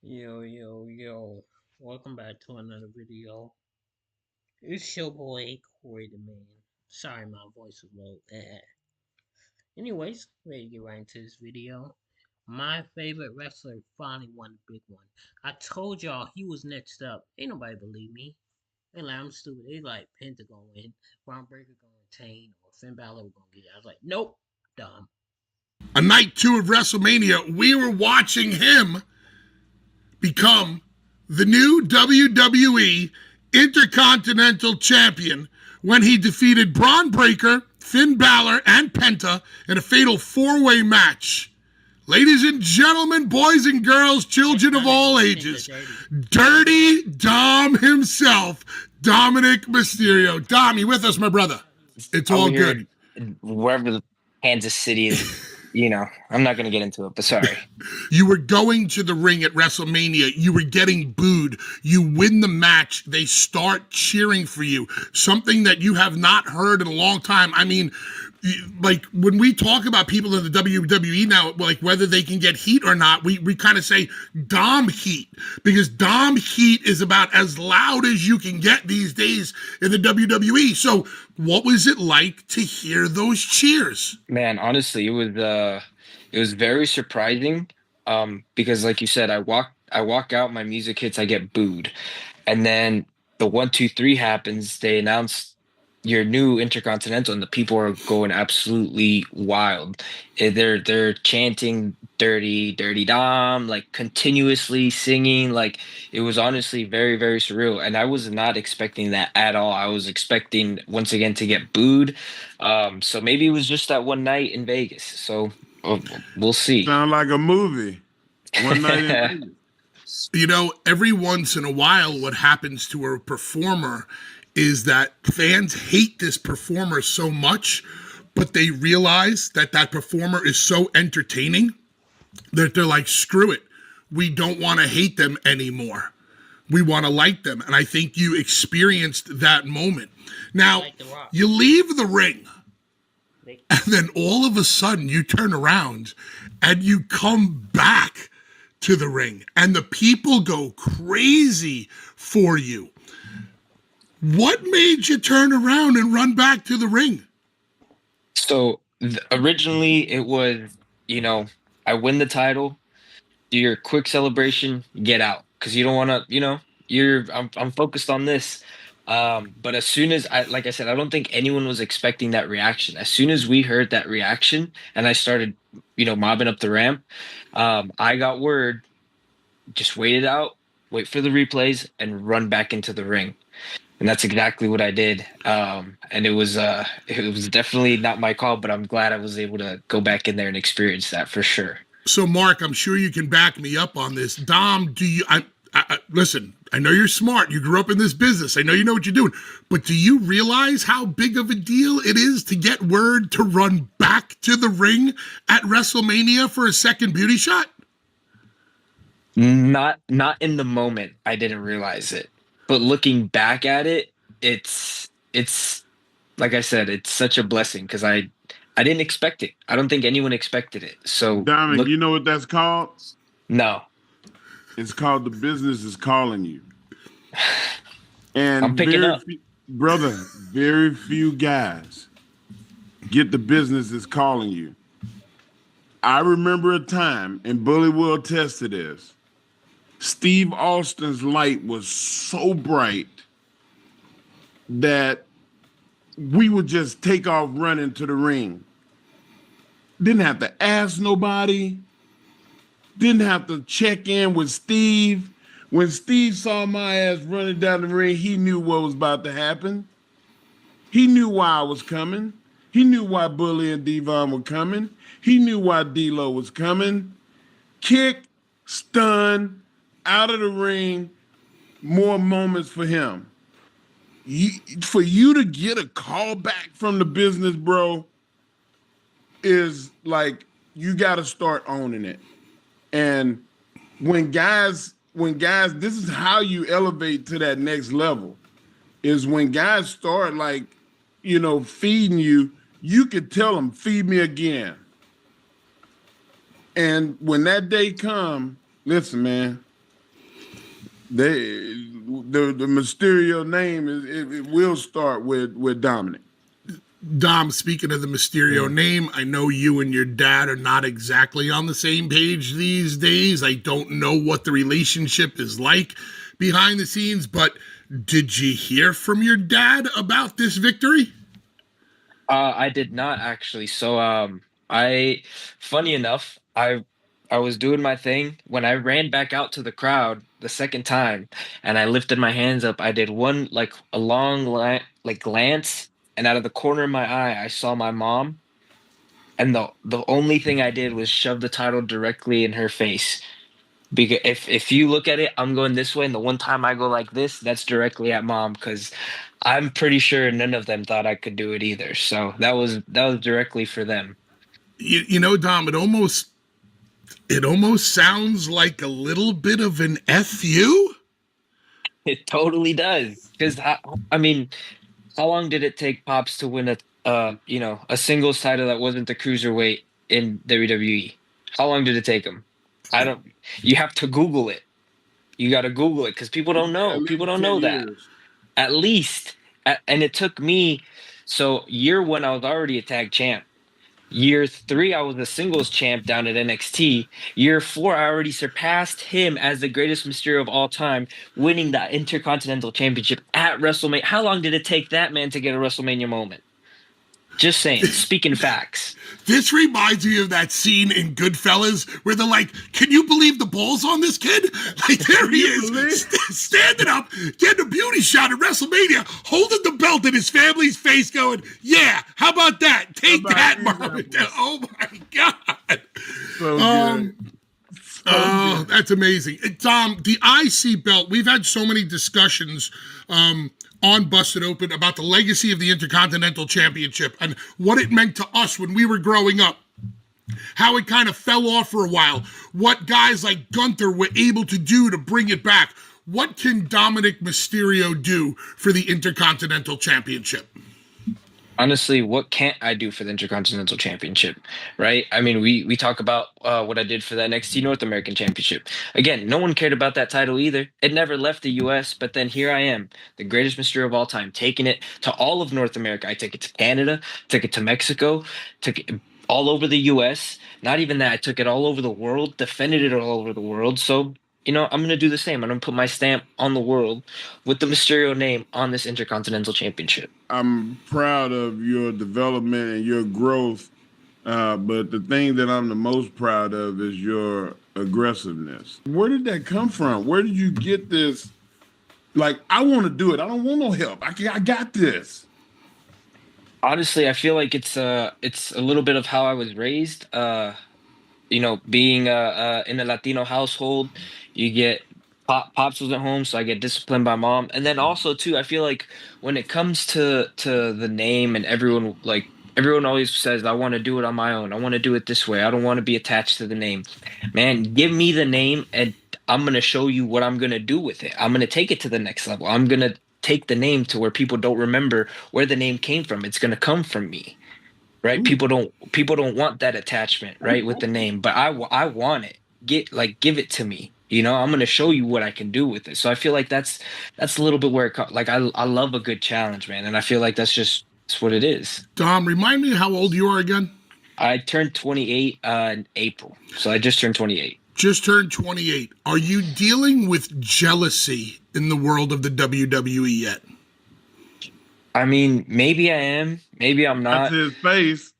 Yo. Welcome back to another video. It's your boy, Corey the Man. Sorry, my voice was low. Anyways, ready to get right into this video. My favorite wrestler finally won the big one. I told y'all he was next up. Ain't nobody believe me. They like, I'm stupid. They like Penta gonna win, Braun Breaker gonna retain, or Finn Balor gonna get it. I was like, nope, dumb. On night 2 of WrestleMania, we were watching him become the new WWE Intercontinental Champion when he defeated Braun Breaker, Finn Balor, and Penta in a fatal 4-way match. Ladies and gentlemen, boys and girls, children of all ages, Dirty Dom himself, Dominic Mysterio. Dom, you with us, my brother? It's all good. Wherever the Kansas City is, I'm not going to get into it, but sorry. You were going to the ring at WrestleMania. You were getting booed. You win the match. They start cheering for you. Something that you have not heard in a long time. I mean, like when we talk about people in the WWE now, like whether they can get heat or not, we kind of say Dom heat, because Dom heat is about as loud as you can get these days in the WWE. So what was it like to hear those cheers? Man, honestly, it was very surprising, because like you said, I walk out, my music hits, I get booed. And then the 1, 2, 3 happens, they announce your new Intercontinental, and the people are going absolutely wild. They're chanting dirty Dom, like continuously singing. Like, it was honestly very, very surreal. And I was not expecting that at all. I was expecting once again to get booed. So maybe it was just that one night in Vegas. So we'll see. Sound like a movie. One night in Vegas. You know, every once in a while, what happens to a performer is that fans hate this performer so much, but they realize that that performer is so entertaining that they're like, screw it. We don't want to hate them anymore. We want to like them. And I think you experienced that moment. Now, you leave the ring, and then all of a sudden you turn around and you come back to the ring, and the people go crazy for you. What made you turn around and run back to the ring? So originally it was, I win the title, do your quick celebration, get out, because you don't want to, I'm focused on this. But as soon as like I said, I don't think anyone was expecting that reaction. As soon as we heard that reaction and I started, mobbing up the ramp, I got word, just wait it out, wait for the replays, and run back into the ring. And that's exactly what I did. And it was definitely not my call, but I'm glad I was able to go back in there and experience that for sure. So, Mark, I'm sure you can back me up on this. Dom, listen, I know you're smart. You grew up in this business. I know you know what you're doing. But do you realize how big of a deal it is to get word to run back to the ring at WrestleMania for a second beauty shot? Not in the moment. I didn't realize it. But looking back at it, it's like I said, it's such a blessing, because I didn't expect it. I don't think anyone expected it. So, Diamond, you know what that's called? No. It's called the business is calling you. And I'm picking up. Brother, very few guys get the business is calling you. I remember a time, and Bully will attest to this, Steve Austin's light was so bright that we would just take off running to the ring. Didn't have to ask nobody. Didn't have to check in with Steve. When Steve saw my ass running down the ring, he knew what was about to happen. He knew why I was coming. He knew why Bully and Devon were coming. He knew why D-Lo was coming. Kick, stun, out of the ring, more moments for him. For you to get a call back from the business, bro, is like, you got to start owning it. And when guys, this is how you elevate to that next level, is when guys start like, feeding you, you could tell them, feed me again. And when that day come, listen, man, The Mysterio name it will start with Dominic. Dom, speaking of the Mysterio name, I know you and your dad are not exactly on the same page these days. I don't know what the relationship is like behind the scenes, but did you hear from your dad about this victory? I did not actually. So I funny enough, I was doing my thing when I ran back out to the crowd the second time and I lifted my hands up. I did one like a long like glance, and out of the corner of my eye I saw my mom, and the only thing I did was shove the title directly in her face. Because if you look at it, I'm going this way, and the one time I go like this, that's directly at mom, because I'm pretty sure none of them thought I could do it either. So that was directly for them. You know, Dom, it almost sounds like a little bit of an fu. It totally does. Because I mean, how long did it take Pops to win a singles title that wasn't the cruiserweight in WWE? How long did it take him? I don't. You have to Google it. You got to Google it because people don't At know. People least don't 10 know that. years. At least. And it took me, so year one, I was already a tag champ. Year three, I was a singles champ down at NXT. Year four, I already surpassed him as the greatest Mysterio of all time, winning the Intercontinental Championship at WrestleMania. How long did it take that man to get a WrestleMania moment? Just saying, speaking facts. This reminds me of that scene in Goodfellas where they're like, "Can you believe the balls on this kid?" Like, there he is, standing up, getting a beauty shot at WrestleMania, holding the belt in his family's face, going, "Yeah, how about that? Take that, Marvin." Oh my God. So good. Oh, that's amazing. Tom, the IC belt, we've had so many discussions on Busted Open about the legacy of the Intercontinental Championship and what it meant to us when we were growing up. How it kind of fell off for a while. What guys like Gunther were able to do to bring it back. What can Dominic Mysterio do for the Intercontinental Championship? Honestly, what can't I do for the Intercontinental Championship, right? I mean, we talk about what I did for the NXT North American Championship. Again, no one cared about that title either. It never left the US, but then here I am, the greatest Mysterio of all time, taking it to all of North America. I took it to Canada, took it to Mexico, took it all over the US. Not even that, I took it all over the world, defended it all over the world. So, I'm going to do the same. I'm going to put my stamp on the world with the Mysterio name on this Intercontinental Championship. I'm proud of your development and your growth, but the thing that I'm the most proud of is your aggressiveness. Where did that come from? Where did you get this? Like, I want to do it. I don't want no help. I got this. Honestly, I feel like it's a little bit of how I was raised. Being in a Latino household, you get pops wasn't home, so I get disciplined by mom. And then also too, I feel like when it comes to the name, and everyone always says, I want to do it on my own. I want to do it this way. I don't want to be attached to the name. Man, give me the name and I'm gonna show you what I'm gonna do with it. I'm gonna take it to the next level. I'm gonna take the name to where people don't remember where the name came from. It's gonna come from me, right? People don't want that attachment, right, with the name, but I want it. Give it to me. I'm going to show you what I can do with it. So I feel like that's a little bit where I love a good challenge, man, and I feel like that's what it is. Dom, remind me how old you are again. I turned 28 in April, so I just turned 28. Just turned 28. Are you dealing with jealousy in the world of the WWE yet? I mean, maybe I am, maybe I'm not. That's his face.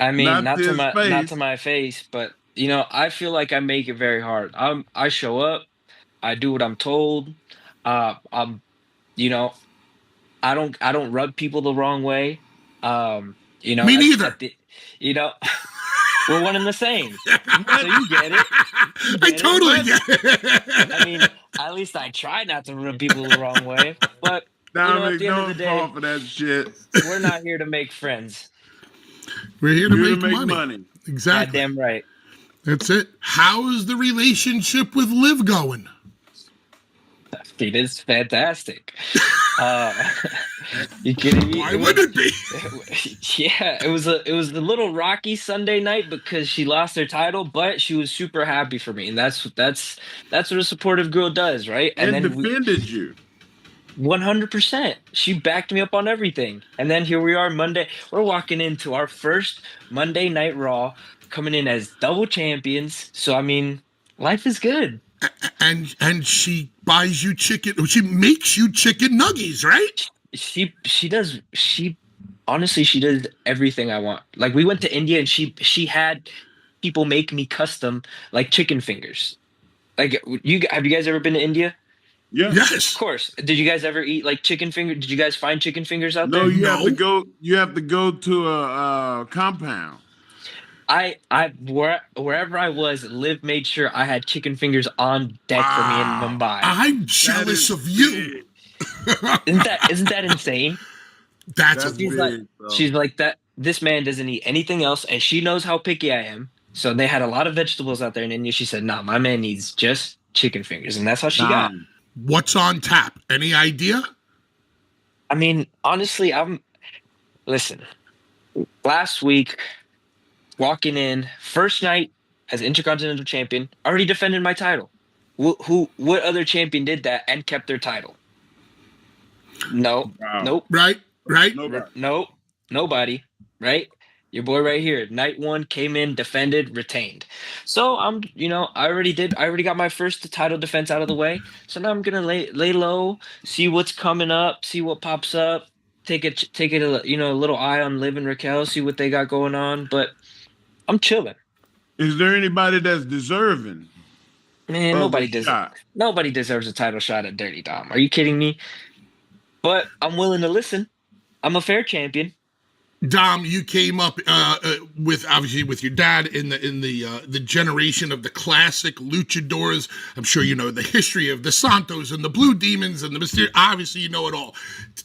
I mean, not to my face, but I feel like I make it very hard. I show up, I do what I'm told. I'm, I don't rub people the wrong way. Me neither. We're one and the same, so you get it. I totally get it. I mean, at least I try not to rub people the wrong way. But Dominic, at the end of the day, fall for that shit. we're not here to make friends. We're here to make money. Exactly. Goddamn right. That's it. How is the relationship with Liv going? It is fantastic. Uh, you kidding me? Why It would was, it be? yeah, it was a little rocky Sunday night because she lost her title, but she was super happy for me, and that's what a supportive girl does, right? And And then we defended you. 100%, she backed me up on everything, and then here we are Monday. We're walking into our first Monday Night Raw, coming in as double champions. So I mean, life is good. And she buys you chicken. She makes you chicken nuggies, right? She honestly, she does everything I want. Like we went to India and she had people make me custom like chicken fingers. Like have you guys ever been to India? Yeah. Of Yes. course. Did you guys ever eat like chicken finger? Did you guys find chicken fingers out No, there? you have to No. go. You have to go to a compound. Wherever I was, Liv made sure I had chicken fingers on deck for me in Wow. Mumbai. I'm That jealous is of you. big. Isn't that insane? That's That's She's like big, bro. she's like that. This man doesn't eat anything else, and she knows how picky I am. So they had a lot of vegetables out there in India. She said, "Nah, my man needs just chicken fingers," and that's how she got. Dom. what's on tap. Any idea? I mean, honestly, I'm listen. Last week, walking in first night as Intercontinental Champion, already defended my title. What other champion did that and kept their title? No, Wow. nope. Right? Right? Nobody. Nope, nobody, right? Your boy right here, night one came in, defended, retained. So I already got my first title defense out of the way. So now I'm gonna lay low, see what's coming up, see what pops up, take it a little eye on Liv and Raquel, see what they got going on. But I'm chilling, Is there anybody that's deserving man. of a shot? Nobody deserves a title shot at Dirty Dom. Are you kidding me? But I'm willing to listen. I'm a fair champion. Dom, you came up with obviously with your dad in the generation of the classic luchadors. I'm sure you know the history of the Santos and the Blue Demons and the Mysterio. Obviously, you know it all.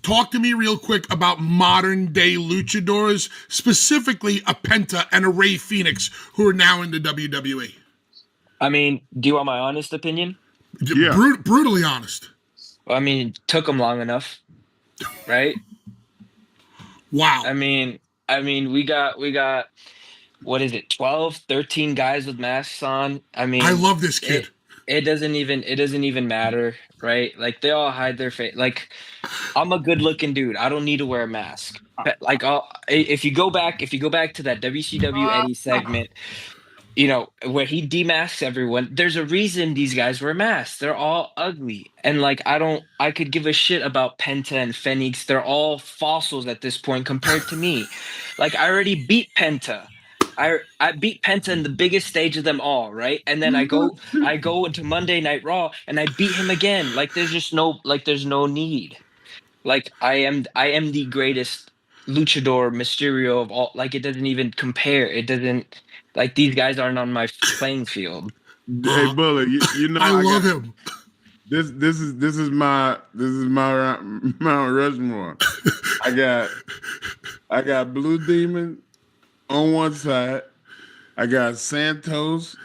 Talk to me real quick about modern day luchadors, specifically a Penta and a Ray Phoenix, who are now in the WWE. I mean, do you want my honest opinion? Yeah. Brutally honest. I mean, took them long enough, right? Wow. I mean, we got what is it? 12, 13 guys with masks on. I I mean, love this kid. it doesn't even matter, right? Like they all hide their face. Like I'm a good-looking dude. I don't need to wear a mask. Like if you go back to that WCW Eddie segment, where he demasks everyone, there's a reason these guys wear masks. They're all ugly. And like I could give a shit about Penta and Phoenix. They're all fossils at this point compared to me. Like I already beat Penta. I beat Penta in the biggest stage of them all, right? And then I go into Monday Night Raw and I beat him again. Like there's no need. Like I am the greatest luchador Mysterio of all. Like it doesn't even compare. It doesn't like these guys aren't on my playing field. Hey, Uh, Bullet. You know I I love got him. this is my Mount Rushmore. I got I got Blue Demon on one side. I got Santos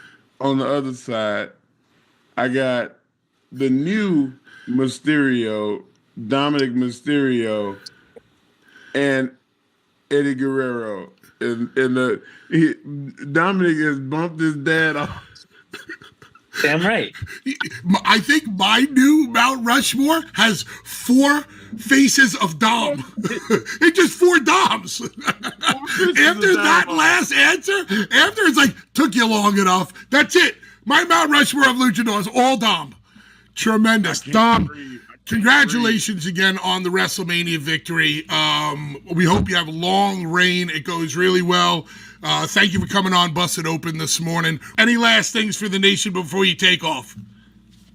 on the other side. I got the new Mysterio, Dominic Mysterio, and Eddie Guerrero. Dominic has bumped his dad off. Damn right. I think my new Mount Rushmore has four faces of Dom. It's just four Doms. This is a After that Dom. last answer, after it's like, took you long enough. That's it. My Mount Rushmore of luchadors, all Dom. I Tremendous. can't Dom, breathe. I can't breathe. congratulations again on the WrestleMania victory. We hope you have a long reign. It goes really well. Thank you for coming on Busted Open this morning. Any last things for the nation before you take off?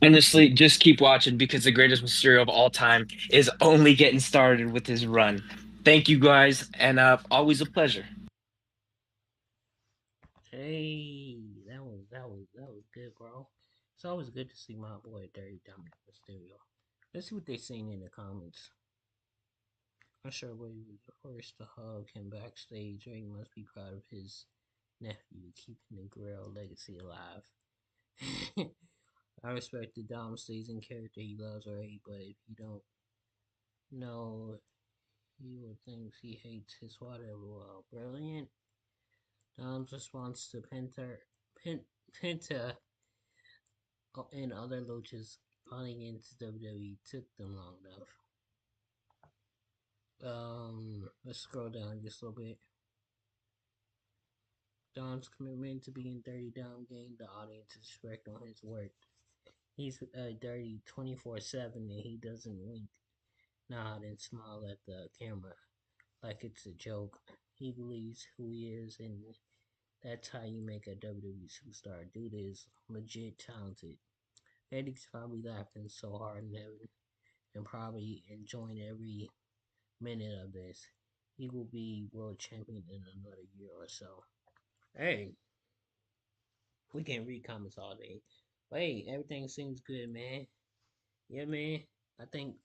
Honestly, just keep watching because the greatest Mysterio of all time is only getting started with his run. Thank you guys, and always a pleasure. Hey, that was good, bro. It's always good to see my boy Dirty Dominic Mysterio. Let's see what they saying in the comments. I'm sure Ray was the first to hug him backstage. Ray must be proud of his nephew keeping the Guerrero legacy alive. I respect the Dom stays in character. He loves Ray, but if you don't No, he would think he hates his whatever. Well, brilliant. Dom's response to Penta and other luchas calling into WWE took them long enough. Let's scroll down just a little bit. Don's commitment to being dirty Dom gained the audience respect on his work. He's dirty 24/7 and he doesn't wink, nod, and smile at the camera like it's a joke. He believes who he is, and that's how you make a WWE superstar. Dude is legit talented. Eddie's probably laughing so hard in heaven and probably enjoying every minute of this. He will be world champion in another year or so. Hey, we can read comments all day. But hey, everything seems good, man. Yeah, man. I think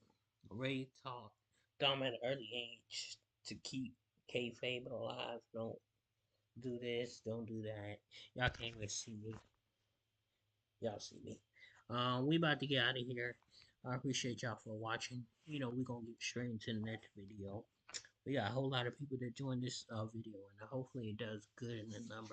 Ray taught Dom at an early age to keep kayfabe alive. Don't do this, don't do that. Y'all can't even see me. Y'all see me. We about to get out of here. I appreciate y'all for watching. We gonna get straight into the next video. We got a whole lot of people that joined this video, and hopefully it does good in the numbers.